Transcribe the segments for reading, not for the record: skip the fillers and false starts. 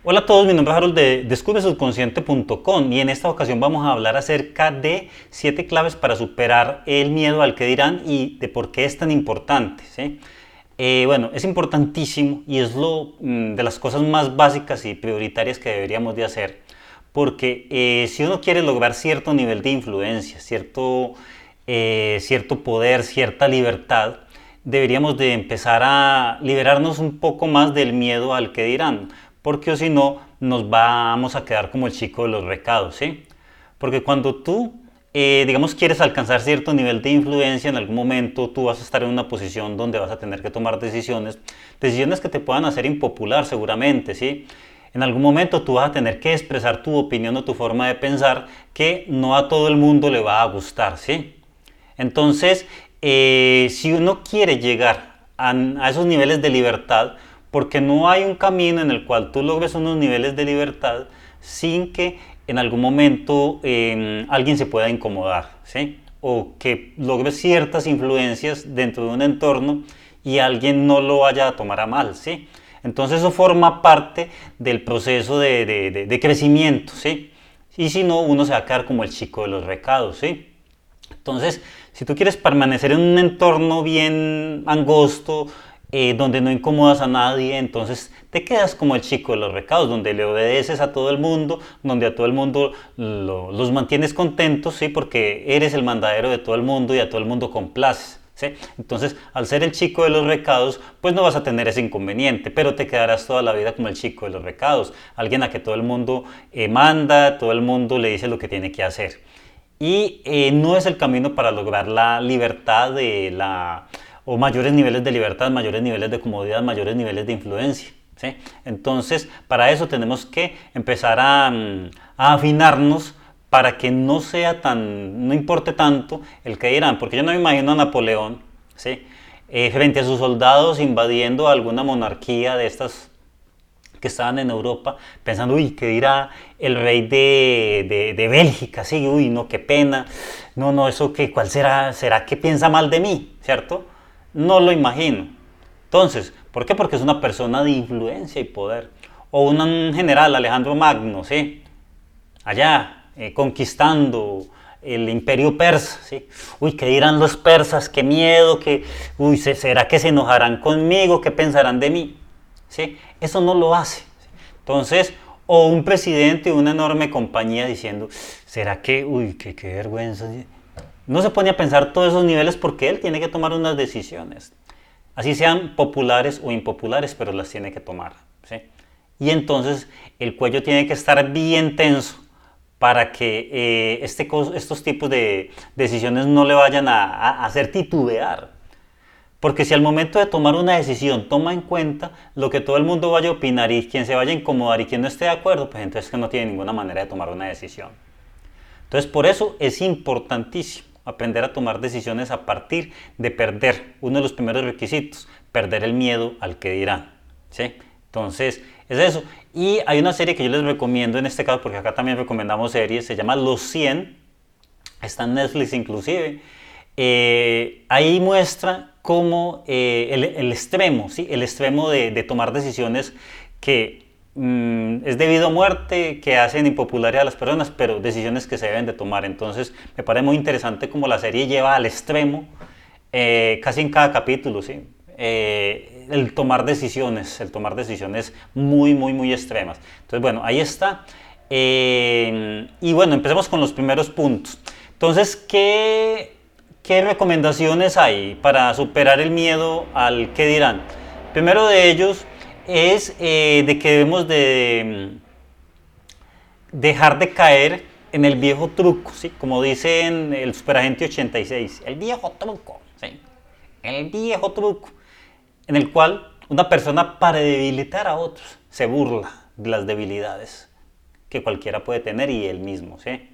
Hola a todos, mi nombre es Harold de descubresubconsciente.com y en esta ocasión vamos a hablar acerca de 7 claves para superar el miedo al que dirán y de por qué es tan importante, ¿sí? Bueno, es importantísimo y es de las cosas más básicas y prioritarias que deberíamos de hacer, porque si uno quiere lograr cierto nivel de influencia, cierto poder, cierta libertad, deberíamos de empezar a liberarnos un poco más del miedo al que dirán, porque o si no nos vamos a quedar como el chico de los recados, ¿sí? Porque cuando tú, digamos, quieres alcanzar cierto nivel de influencia, en algún momento tú vas a estar en una posición donde vas a tener que tomar decisiones que te puedan hacer impopular seguramente, ¿sí? En algún momento tú vas a tener que expresar tu opinión o tu forma de pensar que no a todo el mundo le va a gustar, ¿sí? Entonces, si uno quiere llegar a esos niveles de libertad, porque no hay un camino en el cual tú logres unos niveles de libertad sin que en algún momento alguien se pueda incomodar, ¿sí? O que logres ciertas influencias dentro de un entorno y alguien no lo vaya a tomar a mal, ¿sí? Entonces eso forma parte del proceso de crecimiento, ¿sí? Y si no, uno se va a quedar como el chico de los recados, ¿sí? Entonces, si tú quieres permanecer en un entorno bien angosto, donde no incomodas a nadie, entonces te quedas como el chico de los recados, donde le obedeces a todo el mundo, donde a todo el mundo los mantienes contentos, ¿sí? Porque eres el mandadero de todo el mundo y a todo el mundo complaces, ¿sí? Entonces, al ser el chico de los recados, pues no vas a tener ese inconveniente, pero te quedarás toda la vida como el chico de los recados, alguien a que todo el mundo manda, todo el mundo le dice lo que tiene que hacer. Y no es el camino para lograr la libertad o mayores niveles de libertad, mayores niveles de comodidad, mayores niveles de influencia, ¿sí? Entonces, para eso tenemos que empezar a afinarnos para que no importe tanto el que dirán, porque yo no me imagino a Napoleón, ¿sí? Frente a sus soldados invadiendo alguna monarquía de estas que estaban en Europa pensando, uy, ¿qué dirá el rey de Bélgica? Sí, uy, no, qué pena. No, no, eso que, ¿cuál será? ¿Será que piensa mal de mí? ¿Cierto? No lo imagino. Entonces, ¿por qué? Porque es una persona de influencia y poder. O un general, Alejandro Magno, ¿sí? Allá, conquistando el imperio persa, ¿sí? Uy, ¿qué dirán los persas? Qué miedo, uy, ¿será que se enojarán conmigo? ¿Qué pensarán de mí? ¿Sí? Eso no lo hace. Entonces, o un presidente de una enorme compañía diciendo, ¿será que, uy, qué vergüenza? No se pone a pensar todos esos niveles porque él tiene que tomar unas decisiones. Así sean populares o impopulares, pero las tiene que tomar, ¿sí? Y entonces el cuello tiene que estar bien tenso para que estos tipos de decisiones no le vayan a hacer titubear. Porque si al momento de tomar una decisión toma en cuenta lo que todo el mundo vaya a opinar y quien se vaya a incomodar y quien no esté de acuerdo, pues entonces que no tiene ninguna manera de tomar una decisión. Entonces por eso es importantísimo aprender a tomar decisiones a partir de perder. Uno de los primeros requisitos, perder el miedo al que dirán, ¿sí? Entonces es eso. Y hay una serie que yo les recomiendo en este caso, porque acá también recomendamos series, se llama Los 100, está en Netflix inclusive. Ahí muestra cómo el extremo, ¿sí? El extremo de tomar decisiones que es debido a muerte, que hacen impopulares a las personas, pero decisiones que se deben de tomar. Entonces me parece muy interesante cómo la serie lleva al extremo, casi en cada capítulo, ¿sí? El tomar decisiones muy, muy, muy extremas. Entonces, bueno, ahí está. Y bueno, empecemos con los primeros puntos. Entonces, ¿qué recomendaciones hay para superar el miedo al qué dirán? Primero de ellos es de que debemos de dejar de caer en el viejo truco, ¿sí? Como dice en el Superagente 86, el viejo truco, ¿sí? El viejo truco, en el cual una persona para debilitar a otros se burla de las debilidades que cualquiera puede tener y él mismo, ¿sí?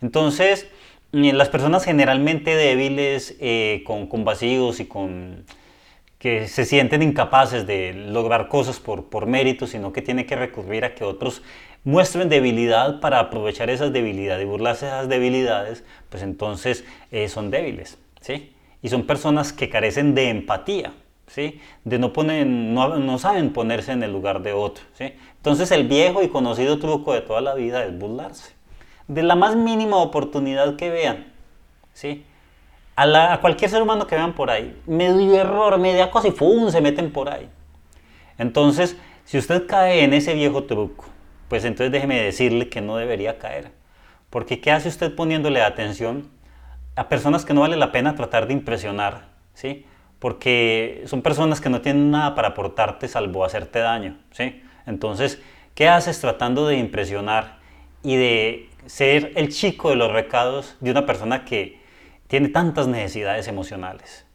Entonces, las personas generalmente débiles, con vacíos y que se sienten incapaces de lograr cosas por mérito, sino que tienen que recurrir a que otros muestren debilidad para aprovechar esas debilidades y burlarse de esas debilidades, pues entonces son débiles, ¿sí? Y son personas que carecen de empatía. ¿sí? De no saben ponerse en el lugar de otro, ¿sí? Entonces el viejo y conocido truco de toda la vida es burlarse. De la más mínima oportunidad que vean, ¿sí? A cualquier ser humano que vean por ahí, medio error, media cosa y ¡fum! Se meten por ahí. Entonces, si usted cae en ese viejo truco, pues entonces déjeme decirle que no debería caer. Porque ¿qué hace usted poniéndole atención a personas que no vale la pena tratar de impresionar? ¿Sí? Porque son personas que no tienen nada para aportarte salvo hacerte daño, ¿sí? Entonces, ¿qué haces tratando de impresionar y de ser el chico de los recados de una persona que tiene tantas necesidades emocionales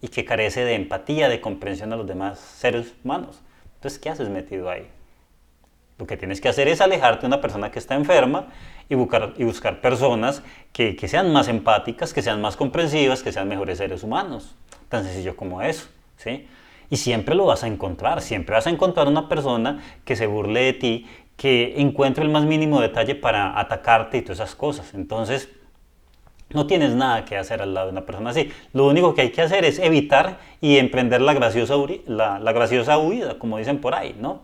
y que carece de empatía, de comprensión a los demás seres humanos? Entonces, ¿qué haces metido ahí? Lo que tienes que hacer es alejarte de una persona que está enferma y buscar personas que sean más empáticas, que sean más comprensivas, que sean mejores seres humanos. Tan sencillo como eso, ¿sí? Y siempre lo vas a encontrar, siempre vas a encontrar una persona que se burle de ti, que encuentre el más mínimo detalle para atacarte y todas esas cosas. Entonces, no tienes nada que hacer al lado de una persona así. Lo único que hay que hacer es evitar y emprender la graciosa huida, como dicen por ahí, ¿no?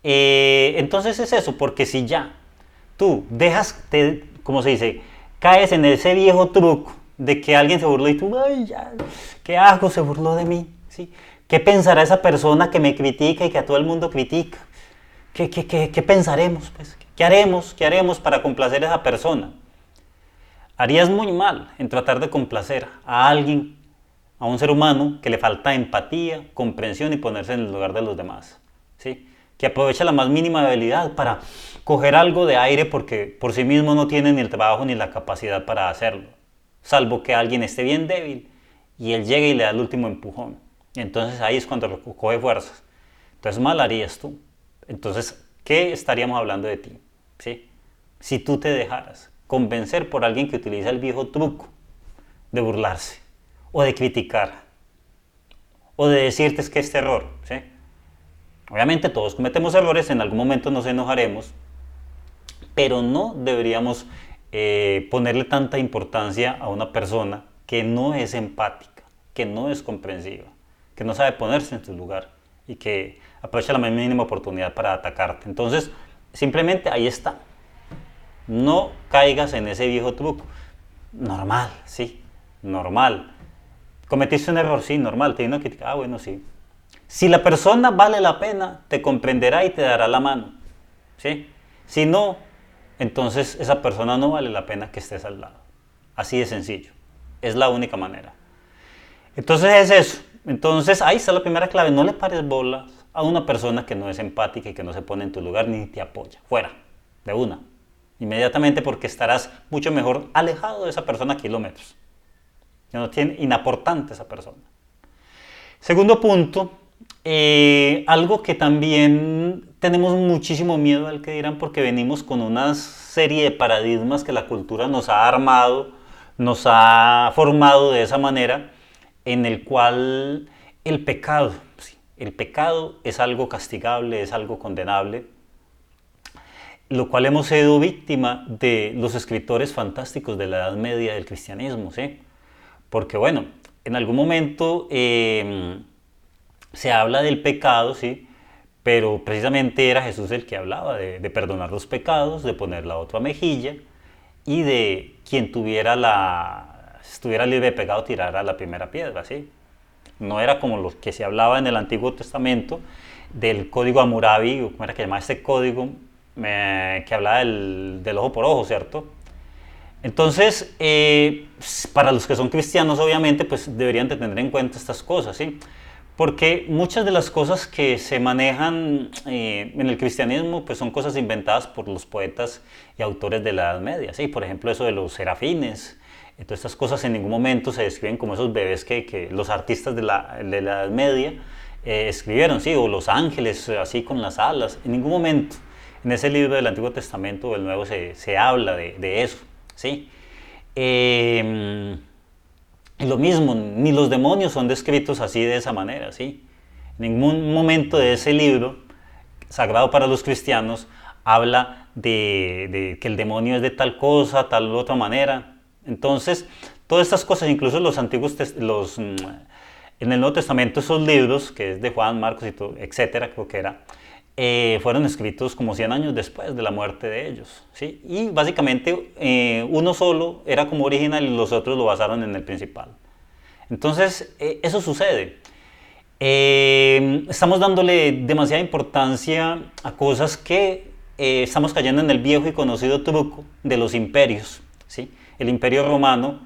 Entonces es eso, porque si ya tú como se dice, caes en ese viejo truco de que alguien se burló y tú, ay, ya, ¿qué hago? Se burló de mí, ¿sí? ¿Qué pensará esa persona que me critica y que a todo el mundo critica? ¿Qué pensaremos? Pues? ¿Qué haremos? ¿Qué haremos para complacer a esa persona? Harías muy mal en tratar de complacer a alguien, a un ser humano que le falta empatía, comprensión y ponerse en el lugar de los demás, ¿sí? Que aprovecha la más mínima debilidad para coger algo de aire porque por sí mismo no tiene ni el trabajo ni la capacidad para hacerlo, salvo que alguien esté bien débil y él llegue y le da el último empujón. Y entonces ahí es cuando coge fuerzas. Entonces mal harías tú. Entonces, ¿qué estaríamos hablando de ti? ¿Sí? Si tú te dejaras convencer por alguien que utiliza el viejo truco de burlarse o de criticar o de decirte es que es terror, ¿sí? Obviamente todos cometemos errores, en algún momento nos enojaremos, pero no deberíamos ponerle tanta importancia a una persona que no es empática, que no es comprensiva, que no sabe ponerse en tu lugar y que aprovecha la mínima oportunidad para atacarte. Entonces, simplemente ahí está. No caigas en ese viejo truco. Normal, sí, normal. ¿Cometiste un error? Sí, normal. ¿Te vino a criticar? Ah, bueno, sí. Si la persona vale la pena, te comprenderá y te dará la mano, ¿sí? Si no, entonces esa persona no vale la pena que estés al lado. Así de sencillo. Es la única manera. Entonces es eso. Entonces ahí está la primera clave. No le pares bolas a una persona que no es empática y que no se pone en tu lugar ni te apoya. Fuera, de una. Inmediatamente, porque estarás mucho mejor alejado de esa persona a kilómetros. Ya no tiene inaportante esa persona. Segundo punto, algo que también tenemos muchísimo miedo al que dirán porque venimos con una serie de paradigmas que la cultura nos ha armado, nos ha formado de esa manera, en el cual el pecado, sí, el pecado es algo castigable, es algo condenable, lo cual hemos sido víctima de los escritores fantásticos de la Edad Media del cristianismo, ¿sí? Porque bueno, en algún momento se habla del pecado, ¿sí? Pero precisamente era Jesús el que hablaba de perdonar los pecados, de poner la otra mejilla y de quien estuviera libre de pecado tirara la primera piedra, ¿sí? No era como lo que se hablaba en el Antiguo Testamento del código Hammurabi, ¿cómo era que llamaba este código? Que hablaba del ojo por ojo, ¿cierto? Entonces, para los que son cristianos, obviamente, pues deberían de tener en cuenta estas cosas, ¿sí? Porque muchas de las cosas que se manejan en el cristianismo, pues son cosas inventadas por los poetas y autores de la Edad Media, ¿sí? Por ejemplo, eso de los serafines. Todas estas cosas en ningún momento se describen como esos bebés que los artistas de la Edad Media escribieron, ¿sí? O los ángeles así con las alas. En ningún momento en ese libro del Antiguo Testamento o del Nuevo se habla de eso, ¿sí? Lo mismo, ni los demonios son descritos así de esa manera, ¿sí? En ningún momento de ese libro, sagrado para los cristianos, habla de que el demonio es de tal cosa, tal otra manera. Entonces, todas estas cosas, incluso los En el Nuevo Testamento esos libros, que es de Juan, Marcos y todo, etcétera, creo que era, fueron escritos como 100 años después de la muerte de ellos, ¿sí? Y básicamente uno solo era como original y los otros lo basaron en el principal. Entonces, eso sucede. Estamos dándole demasiada importancia a cosas que estamos cayendo en el viejo y conocido truco de los imperios, ¿sí? El imperio romano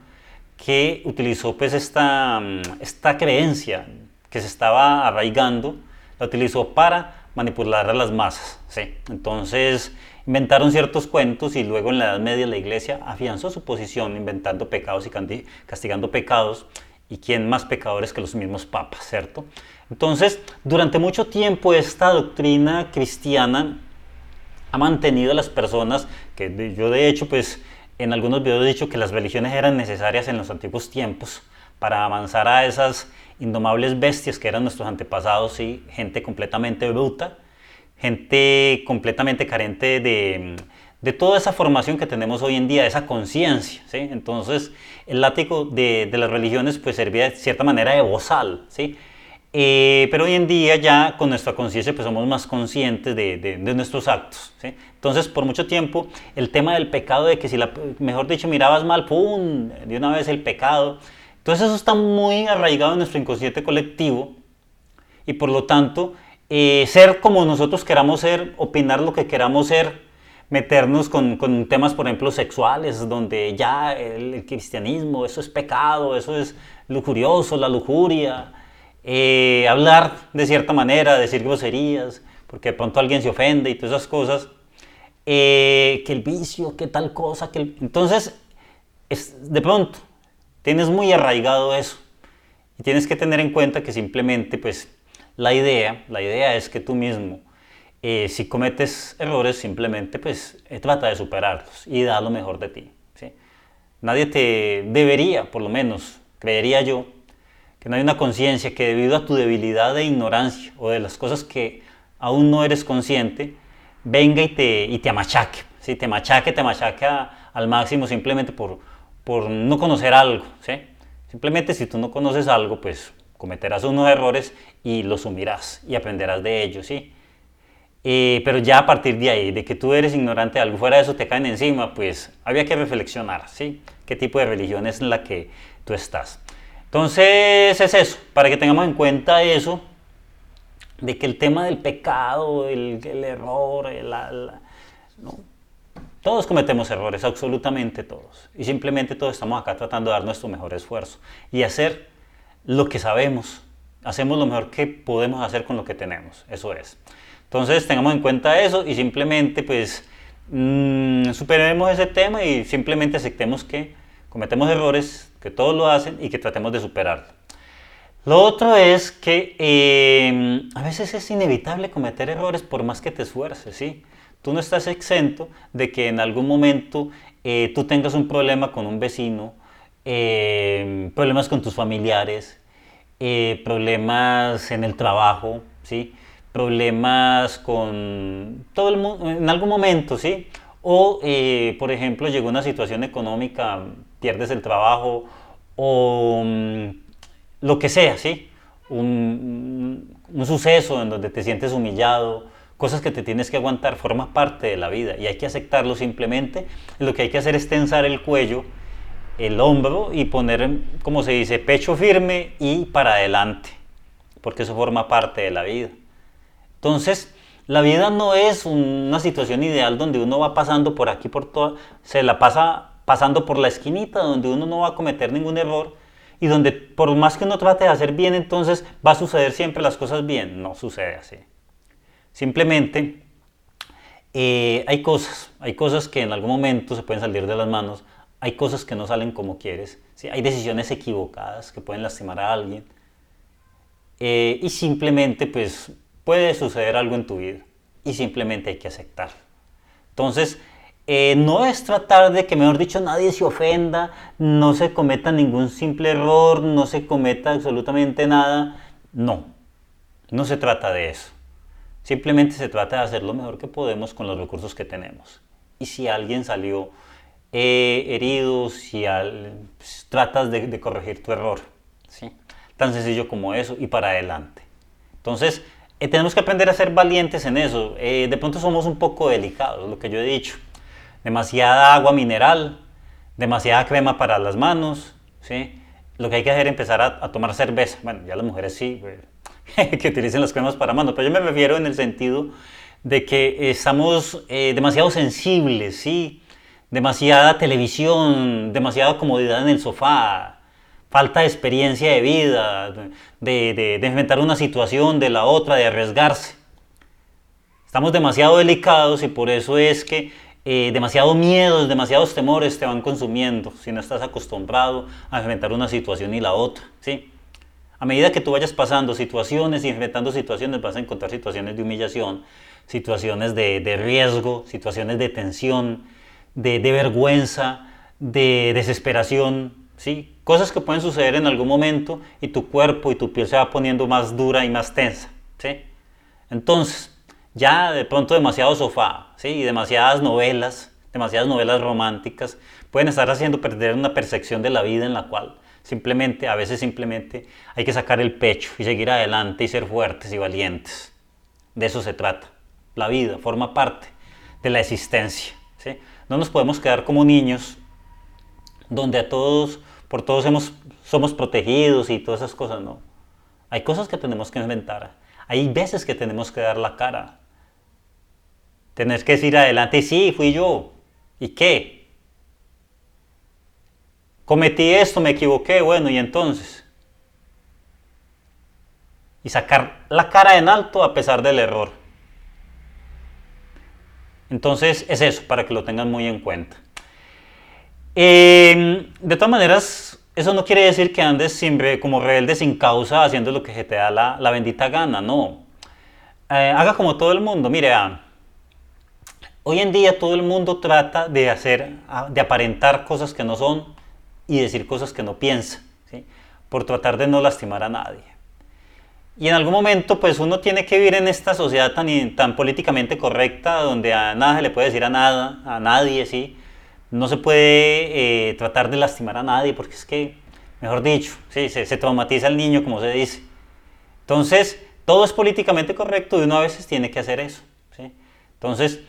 que utilizó pues esta creencia que se estaba arraigando, la utilizó para manipular a las masas, ¿sí? Entonces inventaron ciertos cuentos y luego en la Edad Media la Iglesia afianzó su posición inventando pecados y castigando pecados. ¿Y quién más pecadores que los mismos papas, cierto? Entonces, durante mucho tiempo esta doctrina cristiana ha mantenido a las personas, que yo de hecho pues en algunos videos he dicho que las religiones eran necesarias en los antiguos tiempos para avanzar a esas indomables bestias que eran nuestros antepasados, ¿sí? Gente completamente bruta, gente completamente carente de toda esa formación que tenemos hoy en día, de esa conciencia, ¿sí? Entonces el látigo de las religiones pues servía de cierta manera de bozal, ¿sí? Pero hoy en día ya con nuestra conciencia pues somos más conscientes de nuestros actos, ¿sí? Entonces por mucho tiempo el tema del pecado, de que si mejor dicho mirabas mal, ¡pum!, de una vez el pecado. Entonces eso está muy arraigado en nuestro inconsciente colectivo y por lo tanto ser como nosotros queramos ser, opinar lo que queramos ser, meternos con temas, por ejemplo, sexuales, donde ya el cristianismo, eso es pecado, eso es lujurioso, la lujuria, hablar de cierta manera, decir groserías, porque de pronto alguien se ofende y todas esas cosas, que el vicio, que tal cosa, entonces, de pronto, tienes muy arraigado eso, y tienes que tener en cuenta que simplemente, pues, la idea es que tú mismo, si cometes errores, simplemente pues trata de superarlos y da lo mejor de ti, ¿sí? Nadie te debería, por lo menos, creería yo, que no hay una conciencia que debido a tu debilidad e ignorancia o de las cosas que aún no eres consciente, venga y te amachaque, ¿sí? Te machaque al máximo simplemente por no conocer algo, ¿sí? Simplemente si tú no conoces algo, pues cometerás unos errores y los sumirás y aprenderás de ellos, ¿sí? Pero ya a partir de ahí, de que tú eres ignorante de algo, fuera de eso te caen encima, pues había que reflexionar, ¿sí? ¿Qué tipo de religión es la que tú estás? Entonces es eso, para que tengamos en cuenta eso, de que el tema del pecado, el error, ¿no? Todos cometemos errores, absolutamente todos. Y simplemente todos estamos acá tratando de dar nuestro mejor esfuerzo y hacer lo que sabemos. Hacemos lo mejor que podemos hacer con lo que tenemos, eso es. Entonces tengamos en cuenta eso y simplemente pues superemos ese tema y simplemente aceptemos que cometemos errores, que todos lo hacen y que tratemos de superarlo. Lo otro es que a veces es inevitable cometer errores por más que te esfuerces, ¿sí? Tú no estás exento de que en algún momento tú tengas un problema con un vecino, problemas con tus familiares, problemas en el trabajo, ¿sí? Problemas con todo el mundo en algún momento, ¿sí? O, por ejemplo, llegó una situación económica, pierdes el trabajo o lo que sea, ¿sí? Un suceso en donde te sientes humillado, cosas que te tienes que aguantar, forma parte de la vida y hay que aceptarlo simplemente. Lo que hay que hacer es tensar el cuello, el hombro y poner, como se dice, pecho firme y para adelante, porque eso forma parte de la vida. Entonces, la vida no es una situación ideal donde uno va pasando por aquí, por toda, se la pasa pasando por la esquinita, donde uno no va a cometer ningún error y donde por más que uno trate de hacer bien, entonces va a suceder siempre las cosas bien. No sucede así. Simplemente hay cosas que en algún momento se pueden salir de las manos, hay cosas que no salen como quieres, ¿sí? Hay decisiones equivocadas que pueden lastimar a alguien y simplemente pues puede suceder algo en tu vida y simplemente hay que aceptarlo. Entonces, no es tratar de que, mejor dicho, nadie se ofenda, no se cometa ningún simple error, no se cometa absolutamente nada. No, no se trata de eso. Simplemente se trata de hacer lo mejor que podemos con los recursos que tenemos. Y si alguien salió herido, si tratas de corregir tu error, ¿sí? tan sencillo como eso y para adelante. Entonces, tenemos que aprender a ser valientes en eso. De pronto somos un poco delicados, lo que yo he dicho. Demasiada agua mineral, demasiada crema para las manos, ¿sí? Lo que hay que hacer es empezar a tomar cerveza. Bueno, ya las mujeres sí, pues, que utilicen las cremas para manos, pero yo me refiero en el sentido de que estamos demasiado sensibles, ¿sí? Demasiada televisión, demasiada comodidad en el sofá, falta de experiencia de vida, de enfrentar una situación de la otra, de arriesgarse. Estamos demasiado delicados y por eso es que demasiados miedos, demasiados temores te van consumiendo si no estás acostumbrado a enfrentar una situación y la otra, ¿sí? A medida que tú vayas pasando situaciones y enfrentando situaciones, vas a encontrar situaciones de humillación, situaciones de riesgo, situaciones de tensión, de vergüenza, de desesperación, ¿sí? Cosas que pueden suceder en algún momento y tu cuerpo y tu piel se va poniendo más dura y más tensa, ¿sí? Entonces, ya de pronto demasiado sofá, ¿sí? Demasiadas novelas románticas, pueden estar haciendo perder una percepción de la vida en la cual simplemente, a veces simplemente, hay que sacar el pecho y seguir adelante y ser fuertes y valientes. De eso se trata. La vida forma parte de la existencia, ¿sí? No nos podemos quedar como niños, donde por todos somos protegidos y todas esas cosas, no. Hay cosas que tenemos que inventar. Hay veces que tenemos que dar la cara. Tener que decir adelante, y sí, fui yo. ¿Y qué? Cometí esto, me equivoqué, bueno, y entonces. Y sacar la cara en alto a pesar del error. Entonces es eso, para que lo tengan muy en cuenta. De todas maneras, eso no quiere decir que andes como rebelde sin causa haciendo lo que se te da la bendita gana, no. Haga como todo el mundo, mire, hoy en día todo el mundo trata de aparentar cosas que no son y decir cosas que no piensa, ¿sí? Por tratar de no lastimar a nadie. Y en algún momento pues uno tiene que vivir en esta sociedad tan políticamente correcta, donde a nada se le puede decir a nadie, ¿sí? No se puede tratar de lastimar a nadie porque es que, mejor dicho, ¿sí? se traumatiza al niño, como se dice. Entonces, todo es políticamente correcto y uno a veces tiene que hacer eso, ¿sí? Entonces,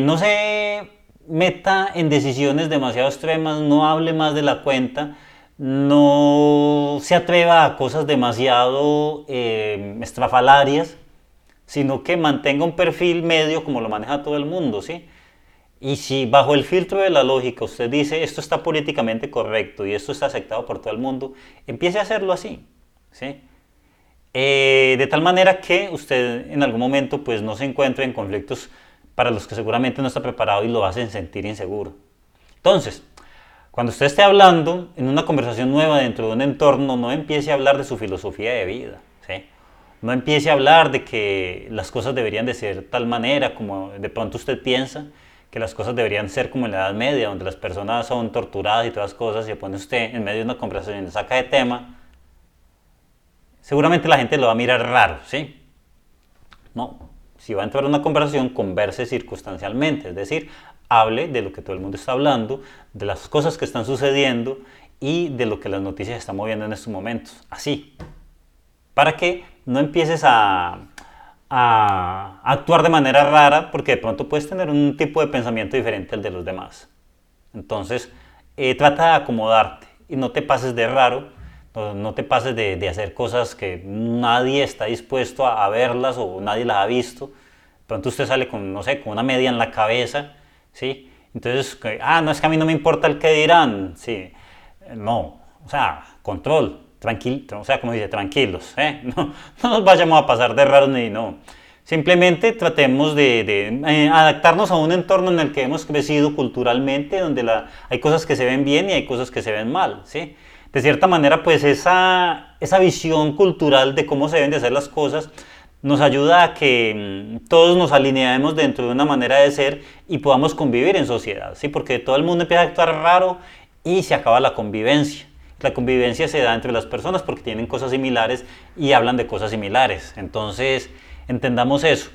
no se meta en decisiones demasiado extremas, no hable más de la cuenta, no se atreva a cosas demasiado estrafalarias, sino que mantenga un perfil medio como lo maneja todo el mundo, ¿sí? Y si bajo el filtro de la lógica usted dice esto está políticamente correcto y esto está aceptado por todo el mundo, empiece a hacerlo así, ¿sí? De tal manera que usted en algún momento pues no se encuentre en conflictos para los que seguramente no está preparado y lo hacen sentir inseguro. Entonces, cuando usted esté hablando en una conversación nueva dentro de un entorno, no empiece a hablar de su filosofía de vida, ¿sí? No empiece a hablar de que las cosas deberían de ser tal manera como de pronto usted piensa, que las cosas deberían ser como en la Edad Media, donde las personas son torturadas y todas las cosas, y se pone usted en medio de una conversación y le saca de tema, seguramente la gente lo va a mirar raro, ¿sí? No, si va a entrar a una conversación, converse circunstancialmente, es decir, hable de lo que todo el mundo está hablando, de las cosas que están sucediendo y de lo que las noticias están moviendo en estos momentos, así, para que no empieces a actuar de manera rara, porque de pronto puedes tener un tipo de pensamiento diferente al de los demás. Entonces, trata de acomodarte y no te pases de raro, no te pases de hacer cosas que nadie está dispuesto a verlas o nadie las ha visto. De pronto usted sale con, no sé, con una media en la cabeza, ¿sí? Entonces, no, es que a mí no me importa el que dirán, ¿sí? No, o sea, control. Tranquilo, o sea, como dice, tranquilos, no nos vayamos a pasar de raros ni no. Simplemente tratemos de adaptarnos a un entorno en el que hemos crecido culturalmente, donde hay cosas que se ven bien y hay cosas que se ven mal, ¿sí? De cierta manera, pues esa visión cultural de cómo se deben de hacer las cosas nos ayuda a que todos nos alineemos dentro de una manera de ser y podamos convivir en sociedad, ¿sí? Porque todo el mundo empieza a actuar raro y se acaba la convivencia. La convivencia se da entre las personas porque tienen cosas similares y hablan de cosas similares. Entonces, entendamos eso,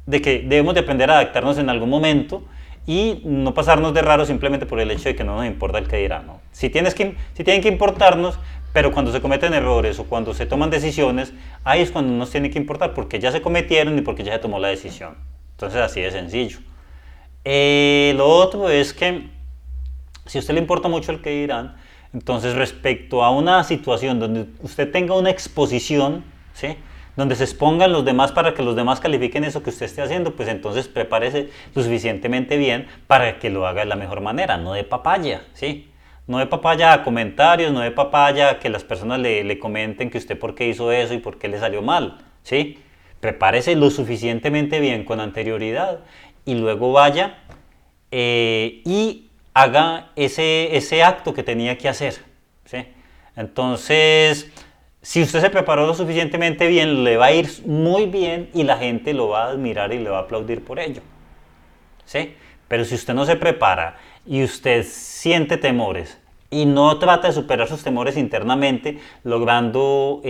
de que debemos de aprender a adaptarnos en algún momento y no pasarnos de raro simplemente por el hecho de que no nos importa el que dirá, ¿no? Si tienen que importarnos, Pero cuando se cometen errores o cuando se toman decisiones, ahí es cuando nos tiene que importar, porque ya se cometieron y porque ya se tomó la decisión. Entonces así de sencillo. Lo otro es que si a usted le importa mucho el que dirán, entonces respecto a una situación donde usted tenga una exposición, ¿sí?, donde se expongan los demás para que los demás califiquen eso que usted esté haciendo, pues entonces prepárese lo suficientemente bien para que lo haga de la mejor manera, no de papaya, ¿sí? No de papaya a comentarios, no de papaya a que las personas le comenten que usted por qué hizo eso y por qué le salió mal, ¿sí? Prepárese lo suficientemente bien con anterioridad y luego vaya y haga ese acto que tenía que hacer, ¿sí? Entonces, si usted se preparó lo suficientemente bien, le va a ir muy bien y la gente lo va a admirar y le va a aplaudir por ello, ¿sí? Pero si usted no se prepara y usted siente temores y no trata de superar sus temores internamente, logrando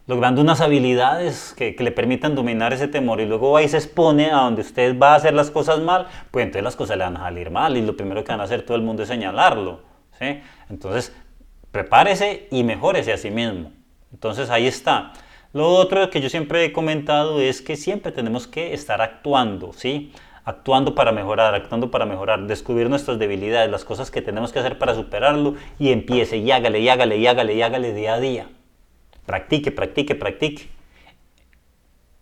unas habilidades que le permitan dominar ese temor y luego va y se expone a donde usted va a hacer las cosas mal, pues entonces las cosas le van a salir mal y lo primero que van a hacer todo el mundo es señalarlo, ¿sí? Entonces, prepárese y mejórese a sí mismo. Entonces ahí está. Lo otro que yo siempre he comentado es que siempre tenemos que estar actuando, ¿sí? Actuando para mejorar, descubrir nuestras debilidades, las cosas que tenemos que hacer para superarlo y empiece y hágale, y hágale, y hágale, y hágale día a día. Practique, practique, practique.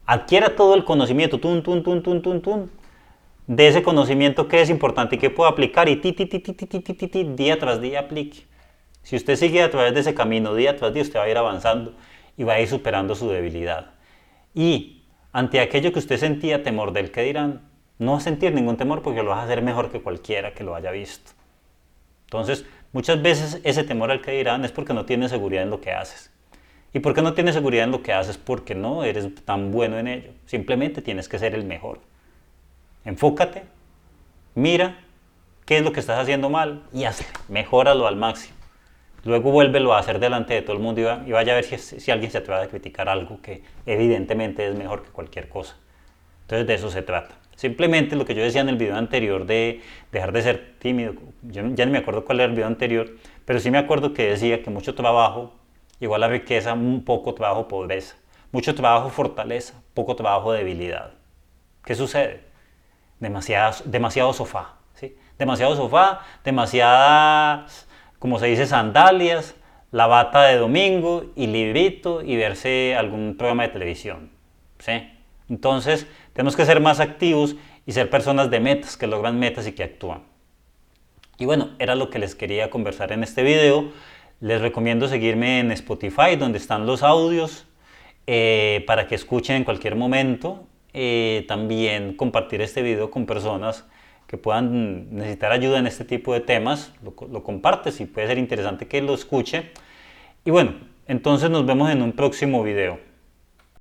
Adquiera todo el conocimiento, de ese conocimiento que es importante y que pueda aplicar y día tras día aplique. Si usted sigue a través de ese camino día tras día, usted va a ir avanzando y va a ir superando su debilidad. Y ante aquello que usted sentía temor del que dirán, no va a sentir ningún temor porque lo vas a hacer mejor que cualquiera que lo haya visto. Entonces, muchas veces ese temor al que dirán es porque no tienes seguridad en lo que haces. ¿Y por qué no tienes seguridad en lo que haces? Porque no eres tan bueno en ello. Simplemente tienes que ser el mejor. Enfócate, mira qué es lo que estás haciendo mal y hazlo, mejóralo al máximo. Luego vuélvelo a hacer delante de todo el mundo y vaya a ver si alguien se atreve a criticar algo que evidentemente es mejor que cualquier cosa. Entonces de eso se trata. Simplemente lo que yo decía en el video anterior de dejar de ser tímido, yo ya no me acuerdo cuál era el video anterior, pero sí me acuerdo que decía que mucho trabajo igual a riqueza, poco trabajo pobreza, mucho trabajo fortaleza, poco trabajo debilidad. ¿Qué sucede? Demasiado sofá, ¿sí? Demasiado sofá, demasiadas, como se dice, sandalias, la bata de domingo y librito y verse algún programa de televisión, ¿sí? Entonces tenemos que ser más activos y ser personas de metas, que logran metas y que actúan. Y bueno, era lo que les quería conversar en este video. Les recomiendo seguirme en Spotify, donde están los audios, para que escuchen en cualquier momento. También compartir este video con personas que puedan necesitar ayuda en este tipo de temas. Lo compartes y puede ser interesante que lo escuche. Y bueno, entonces nos vemos en un próximo video.